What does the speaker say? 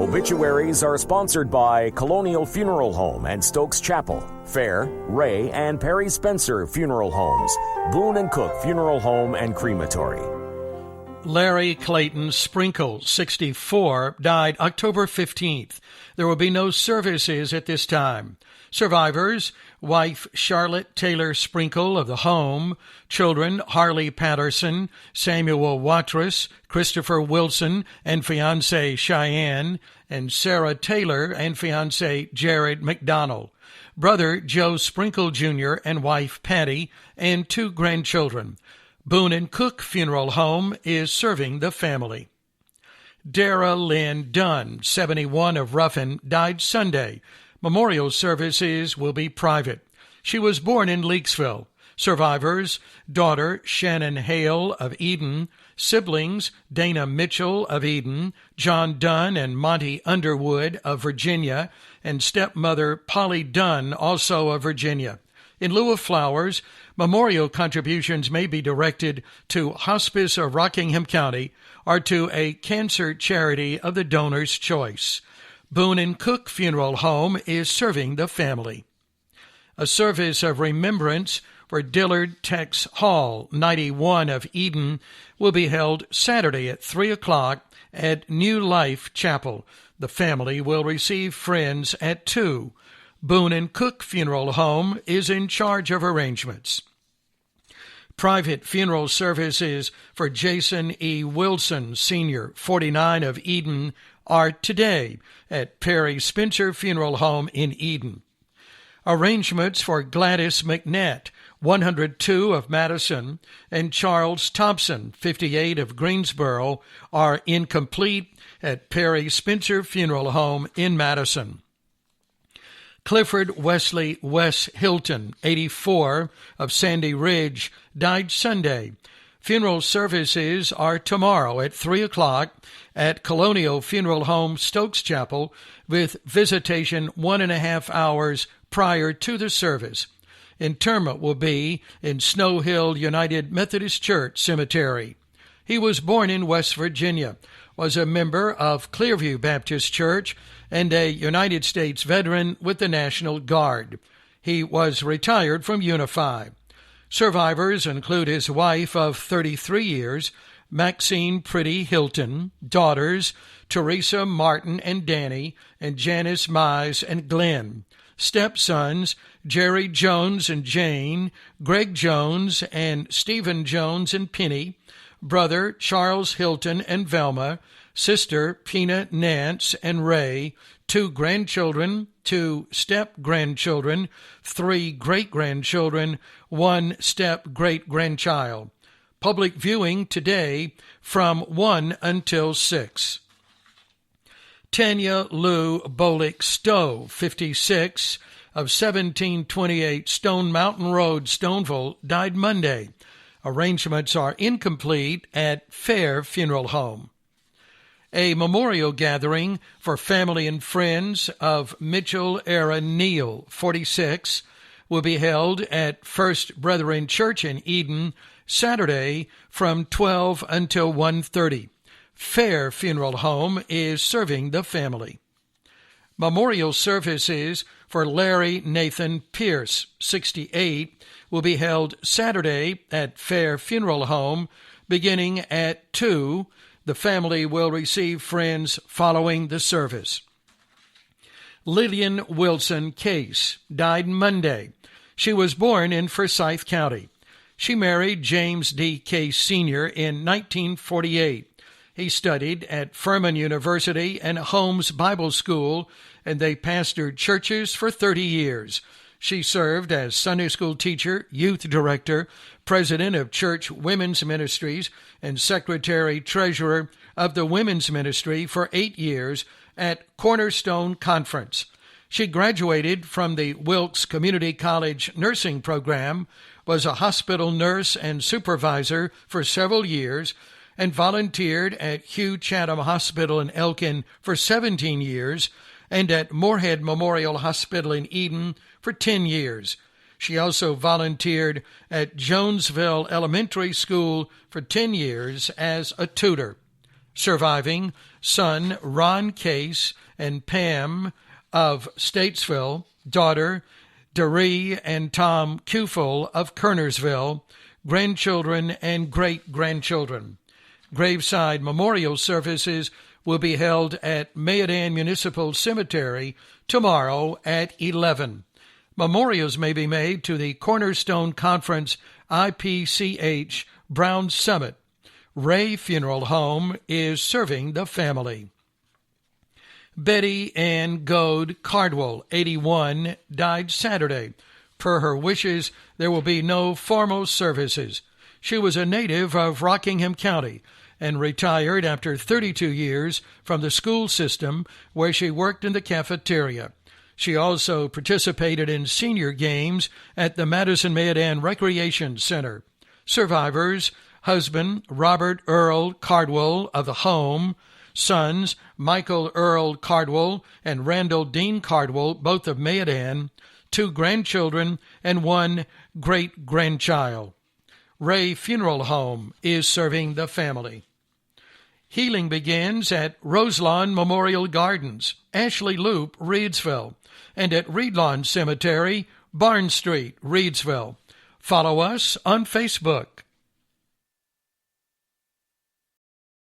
Obituaries are sponsored by Colonial Funeral Home and Stokes Chapel, Fair, Ray, and Perry Spencer Funeral Homes, Boone and Cook Funeral Home and Crematory. Larry Clayton Sprinkle, 64, died October 15th. There will be no services at this time. Survivors: wife Charlotte Taylor Sprinkle of the home, children Harley Patterson, Samuel Watrous, Christopher Wilson and fiancée Cheyenne, and Sarah Taylor and fiancé Jared McDonald, brother Joe Sprinkle Jr. and wife Patty, and 2 grandchildren. Boone and Cook Funeral Home is serving the family. Dara Lynn Dunn, 71, of Ruffin, died Sunday. Memorial services will be private. She was born in Leakesville. Survivors: daughter Shannon Hale of Eden, siblings Dana Mitchell of Eden, John Dunn and Monty Underwood of Virginia, and stepmother Polly Dunn, also of Virginia. In lieu of flowers, memorial contributions may be directed to Hospice of Rockingham County or to a cancer charity of the donor's choice. Boone and Cook Funeral Home is serving the family. A service of remembrance for Dillard Tex Hall, 91, of Eden, will be held Saturday at 3 o'clock at New Life Chapel. The family will receive friends at 2. Boone and Cook Funeral Home is in charge of arrangements. Private funeral services for Jason E. Wilson, Sr., 49, of Eden, are today at Perry Spencer Funeral Home in Eden. Arrangements for Gladys McNett, 102, of Madison, and Charles Thompson, 58, of Greensboro, are incomplete at Perry Spencer Funeral Home in Madison. Clifford Wesley Weshilton, 84, of Sandy Ridge, died Sunday. Funeral services are tomorrow at 3 o'clock at Colonial Funeral Home, Stokes Chapel, with visitation 1.5 hours prior to the service. Interment will be in Snow Hill United Methodist Church Cemetery. He was born in West Virginia, was a member of Clearview Baptist Church, and a United States veteran with the National Guard. He was retired from Unify. Survivors include his wife of 33 years, Maxine Pretty Hilton, daughters Teresa Martin and Danny, and Janice Mize and Glenn, stepsons Jerry Jones and Jane, Greg Jones and Stephen Jones and Penny, brother Charles Hilton and Velma, sister Pina Nance and Ray, 2 grandchildren, 2 step-grandchildren, 3 great-grandchildren, 1 step-great-grandchild. Public viewing today from 1 until 6. Tanya Lou Bolick Stowe, 56, of 1728 Stone Mountain Road, Stoneville, died Monday. Arrangements are incomplete at Fair Funeral Home. A memorial gathering for family and friends of Mitchell Era Neal, 46, will be held at First Brethren Church in Eden Saturday from 12 until 1:30. Fair Funeral Home is serving the family. Memorial services for Larry Nathan Pierce, 68, will be held Saturday at Fair Funeral Home beginning at 2. The family will receive friends following the service. Lillian Wilson Case died Monday. She was born in Forsyth County. She married James D. Case Sr. in 1948. He studied at Furman University and Holmes Bible School, and they pastored churches for 30 years. She served as Sunday school teacher, youth director, president of Church Women's Ministries, and secretary-treasurer of the Women's Ministry for 8 years at Cornerstone Conference. She graduated from the Wilkes Community College nursing program, was a hospital nurse and supervisor for several years, and volunteered at Hugh Chatham Hospital in Elkin for 17 years and at Moorhead Memorial Hospital in Eden for 10 years. She also volunteered at Jonesville Elementary School for 10 years as a tutor. Surviving son Ron Case and Pam of Statesville, daughter Daree and Tom Kufel of Kernersville, grandchildren and great-grandchildren. Graveside memorial services will be held at Mayodan Municipal Cemetery tomorrow at 11. Memorials may be made to the Cornerstone Conference IPCH Brown Summit. Ray Funeral Home is serving the family. Betty Ann Gould Cardwell, 81, died Saturday. Per her wishes, there will be no formal services. She was a native of Rockingham County and retired after 32 years from the school system where she worked in the cafeteria. She also participated in senior games at the Madison Mayodan Recreation Center. Survivors: husband Robert Earl Cardwell of the home, sons Michael Earl Cardwell and Randall Dean Cardwell, both of Mayodan, 2 grandchildren, and 1 great-grandchild. Ray Funeral Home is serving the family. Healing begins at Roselawn Memorial Gardens, Ashley Loop, Reidsville, and at Reedlawn Cemetery, Barn Street, Reidsville. Follow us on Facebook.